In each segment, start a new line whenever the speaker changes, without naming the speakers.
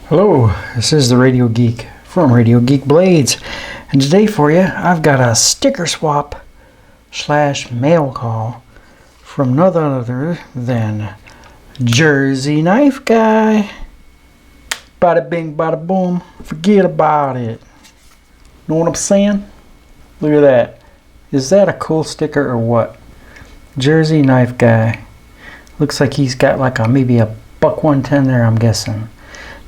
Hello, this is the Radio Geek from Radio Geek Blades, and today for you I've got a sticker swap / mail call from none other than Jersey Knife Guy. Bada bing, bada boom, forget about it. Know what I'm saying? Look at that. Is that a cool sticker or what? Jersey Knife Guy. Looks like he's got like maybe a buck 110 there, I'm guessing.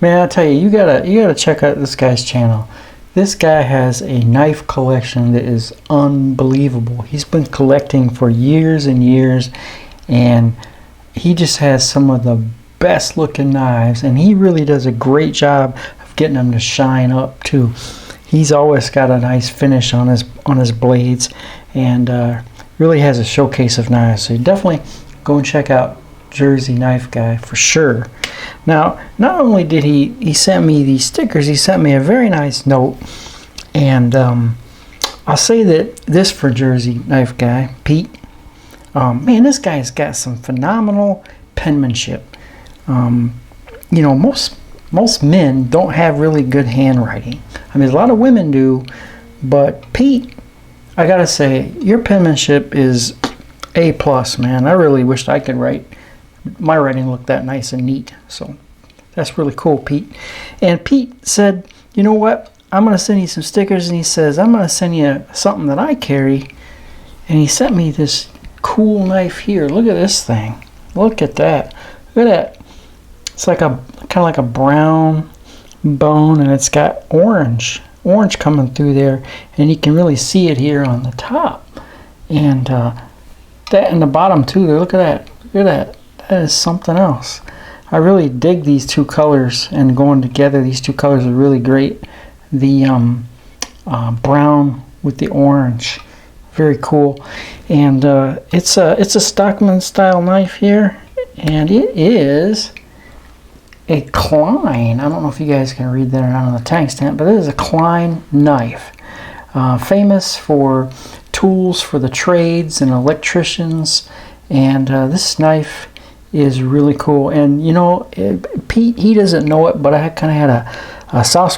Man, I tell you, you gotta check out this guy's channel. This guy has a knife collection that is unbelievable. He's been collecting for years and years, and he just has some of the best looking knives, and he really does a great job of getting them to shine up too. He's always got a nice finish on his blades, and really has a showcase of knives. So you definitely go and check out Jersey Knife Guy for sure. Now, not only did he send me these stickers, he sent me a very nice note, and I'll say that this for Jersey Knife Guy, Pete. Man, this guy's got some phenomenal penmanship. You know, most men don't have really good handwriting. I mean, a lot of women do, but Pete, I gotta say, your penmanship is A+, man. I really wished I could write. My writing looked that nice and neat, so that's really cool, Pete. And Pete said, you know what, I'm going to send you some stickers, and he says, I'm going to send you something that I carry, and he sent me this cool knife here. Look at this thing. Look at that. Look at that. It's like kind of like a brown bone, and it's got orange coming through there, and you can really see it here on the top, and that in the bottom too there. Look at that. Look at that. That is something else. I really dig these two colors, and going together, these two colors are really great. The brown with the orange, very cool. And it's a Stockman style knife here, and it is a Klein. I don't know if you guys can read that or not on the tank stamp, but it is a Klein knife, famous for tools for the trades and electricians. And this knife is really cool. And you know, Pete, he doesn't know it, but I kind of had a soft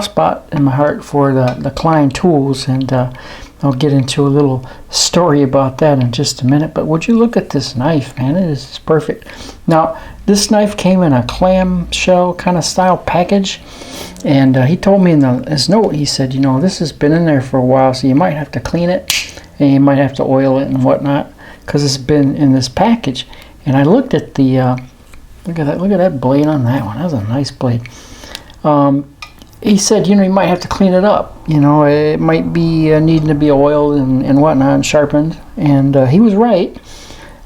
spot in my heart for the Klein tools, and I'll get into a little story about that in just a minute. But would you look at this knife, man? It is perfect. Now, this knife came in a clamshell kind of style package, and he told me in his note, he said, you know, this has been in there for a while, so you might have to clean it, and you might have to oil it and whatnot, because it's been in this package. And I looked at the look at that blade on that one. That was a nice blade. He said, you know, you might have to clean it up. You know, it might be needing to be oiled and whatnot and sharpened. And he was right.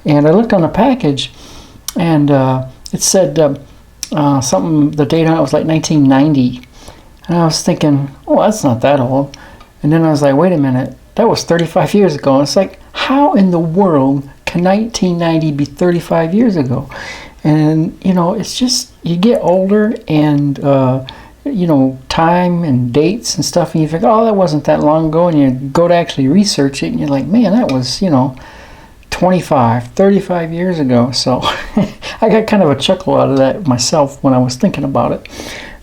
And I looked on the package, and it said something. The date on it was like 1990. And I was thinking, oh, that's not that old. And then I was like, wait a minute, that was 35 years ago. And it's like, how in the world can 1990 be 35 years ago? And you know, it's just, you get older, and you know, time and dates and stuff, and you think, oh, that wasn't that long ago, and you go to actually research it, and you're like, man, that was, you know, 35 years ago. So I got kind of a chuckle out of that myself when I was thinking about it.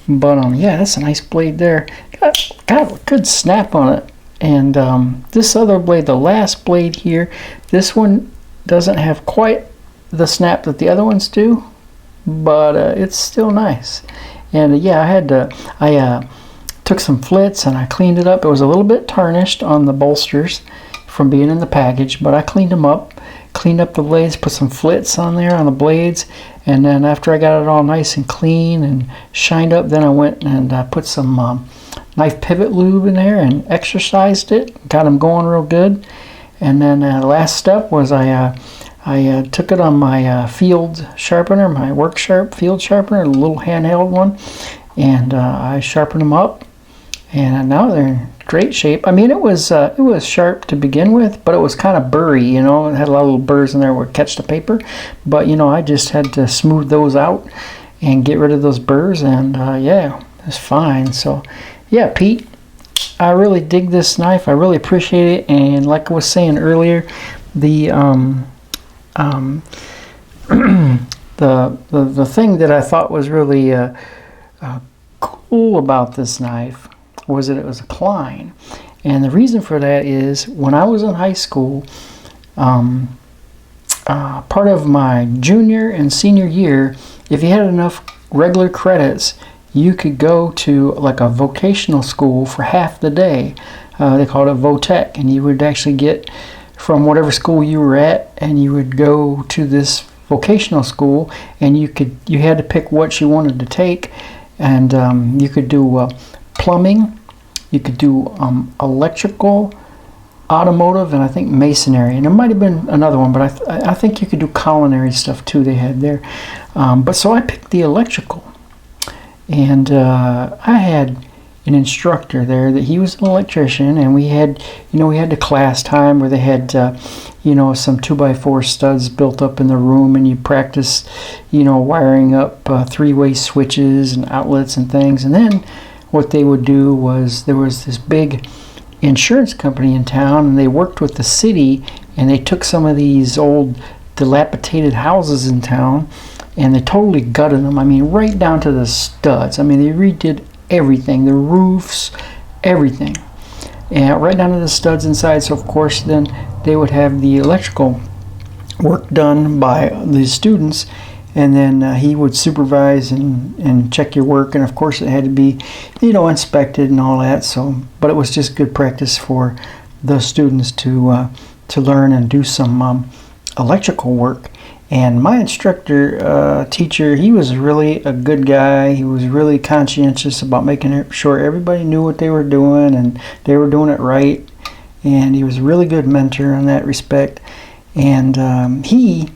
But yeah, that's a nice blade there. Got a good snap on it. And this other blade, the last blade here, this one doesn't have quite the snap that the other ones do, but it's still nice. And yeah, I took some flits and I cleaned it up. It was a little bit tarnished on the bolsters from being in the package, but I cleaned them up, cleaned up the blades, put some flits on there on the blades, and then after I got it all nice and clean and shined up, then I went and put some knife pivot lube in there and exercised it, got them going real good. And then the last step was I took it on my field sharpener, my Work Sharp field sharpener, a little handheld one, and I sharpened them up, and now they're in great shape. I mean, it was sharp to begin with, but it was kind of burry, you know. It had a lot of little burrs in there where it catch the paper, but you know, I just had to smooth those out and get rid of those burrs, and yeah, it's fine. So yeah, Pete, I really dig this knife. I really appreciate it. And like I was saying earlier, the the thing that I thought was really cool about this knife was that it was a Klein. And the reason for that is when I was in high school, part of my junior and senior year, if you had enough regular credits, you could go to like a vocational school for half the day. They called it Votech, and you would actually get from whatever school you were at, and you would go to this vocational school, and you had to pick what you wanted to take, and you could do plumbing, you could do electrical, automotive, and I think masonry, and there might have been another one, but I think you could do culinary stuff too. They had there, but so I picked the electrical, and I had an instructor there that he was an electrician, and we had the class time where they had some 2x4 studs built up in the room, and you practice wiring up three-way switches and outlets and things. And then what they would do was there was this big insurance company in town, and they worked with the city, and they took some of these old dilapidated houses in town and they totally gutted them. I mean, right down to the studs. I mean, they redid everything, the roofs, everything, and right down to the studs inside. So of course then they would have the electrical work done by the students, and then he would supervise and check your work, and of course it had to be inspected and all that. So but it was just good practice for the students to learn and do some electrical work. And my instructor, teacher, he was really a good guy. He was really conscientious about making sure everybody knew what they were doing and they were doing it right. And he was a really good mentor in that respect. And he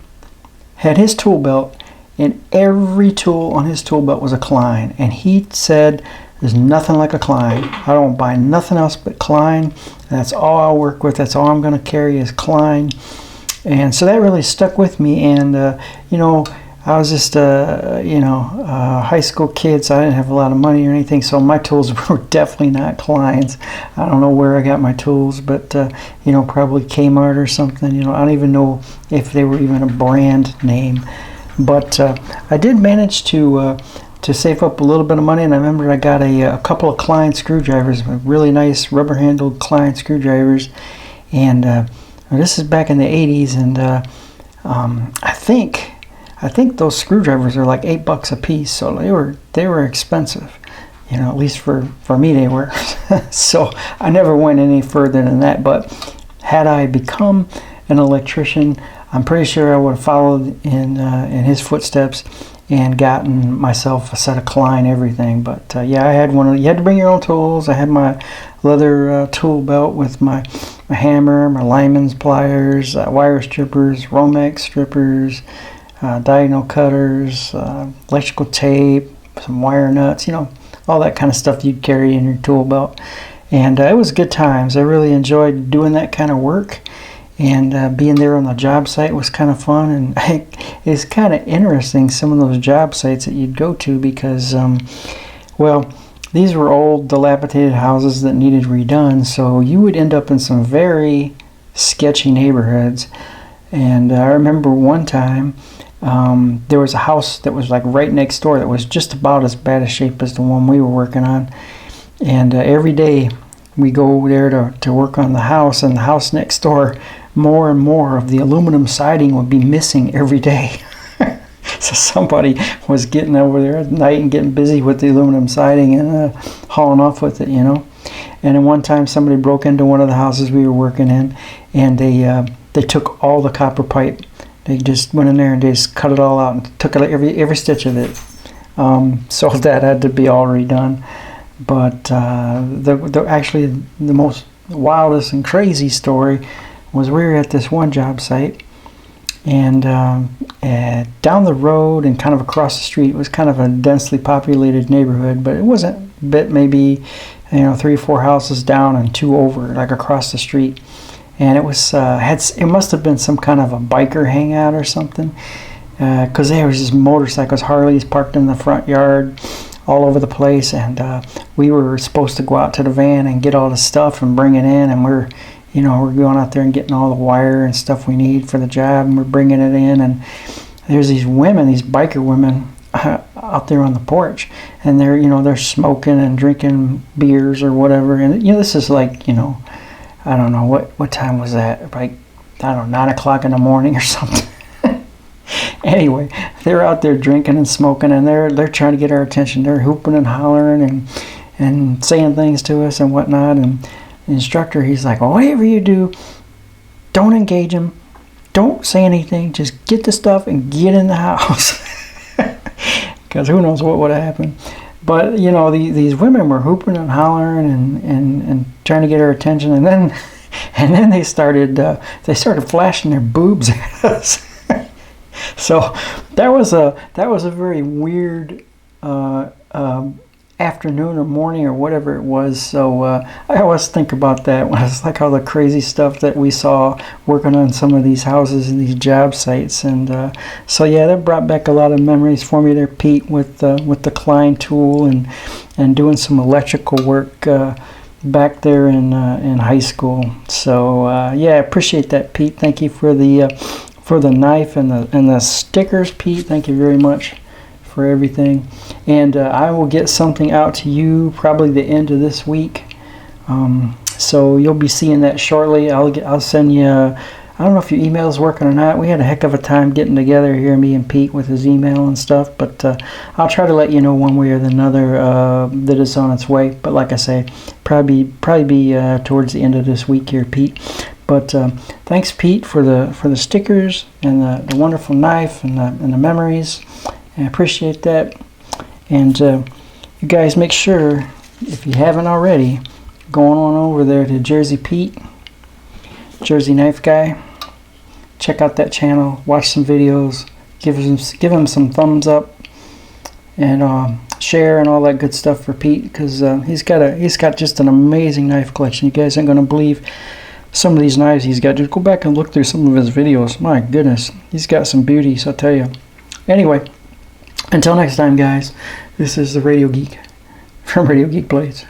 had his tool belt, and every tool on his tool belt was a Klein. And he said, there's nothing like a Klein. I don't buy nothing else but Klein. That's all I'll work with. That's all I'm going to carry is Klein. And so that really stuck with me, and I was just high school kid, so I didn't have a lot of money or anything, so my tools were definitely not Klein's. I don't know where I got my tools, but probably Kmart or something. I don't even know if they were even a brand name, but I did manage to save up a little bit of money, and I remember I got a couple of Klein screwdrivers, really nice rubber-handled Klein screwdrivers, and this is back in the 80s, and I think those screwdrivers are like $8 a piece, so they were expensive, at least for me they were. So I never went any further than that. But had I become an electrician, I'm pretty sure I would have followed in his footsteps and gotten myself a set of Klein everything. But yeah, I had one. You had to bring your own tools. I had my leather tool belt with my hammer, my Lyman's pliers, wire strippers, Romex strippers, diagonal cutters, electrical tape, some wire nuts, all that kind of stuff you'd carry in your tool belt. And it was good times. I really enjoyed doing that kind of work, and being there on the job site was kind of fun. And it's kind of interesting, some of those job sites that you'd go to, because these were old dilapidated houses that needed redone, so you would end up in some very sketchy neighborhoods. And I remember one time there was a house that was like right next door that was just about as bad a shape as the one we were working on, and every day we go there to work on the house, and the house next door, more and more of the aluminum siding would be missing every day. So somebody was getting over there at night and getting busy with the aluminum siding and hauling off with it, And then one time somebody broke into one of the houses we were working in, and they took all the copper pipe. They just went in there and they just cut it all out and took every stitch of it. So that had to be all redone. But actually the most wildest and crazy story was we were at this one job site, and down the road and kind of across the street, it was kind of a densely populated neighborhood, but it wasn't a bit, maybe 3 or 4 houses down and 2 over, like across the street. And it was it must have been some kind of a biker hangout or something, because there was just motorcycles, Harleys parked in the front yard all over the place, and we were supposed to go out to the van and get all the stuff and bring it in, and we're going out there and getting all the wire and stuff we need for the job, and we're bringing it in, and there's these women, these biker women, out there on the porch, and they're smoking and drinking beers or whatever. And this is like, I don't know what time was that, like, I don't know, 9 o'clock in the morning or something. Anyway, they're out there drinking and smoking, and they're trying to get our attention. They're hooping and hollering and saying things to us and whatnot. And the instructor, he's like, well, whatever you do, don't engage them, don't say anything, just get the stuff and get in the house. Because who knows what would have happened. But these women were hooping and hollering and trying to get our attention, and then they started flashing their boobs at us. So that was a very weird afternoon or morning or whatever it was. So I always think about that when it's like all the crazy stuff that we saw working on some of these houses and these job sites. And so yeah, that brought back a lot of memories for me there, Pete, with the Klein tool and doing some electrical work back there in high school. So yeah, I appreciate that, Pete. Thank you for the knife and the stickers, Pete. Thank you very much for everything. And I will get something out to you probably the end of this week. So you'll be seeing that shortly. I'll send you. I don't know if your email's working or not. We had a heck of a time getting together here, me and Pete, with his email and stuff. But I'll try to let you know one way or another that it's on its way. But like I say, probably be towards the end of this week here, Pete. But thanks, Pete, for the stickers and the wonderful knife and the memories. I appreciate that. And you guys make sure, if you haven't already, going on over there to Jersey Pete, Jersey Knife Guy. Check out that channel. Watch some videos. Give him some thumbs up and share and all that good stuff for Pete, because he's got just an amazing knife collection. You guys aren't going to believe some of these knives he's got. Just go back and look through some of his videos. My goodness, he's got some beauties, I'll tell you. Anyway, until next time, guys, this is the Radio Geek from Radio Geek Blades.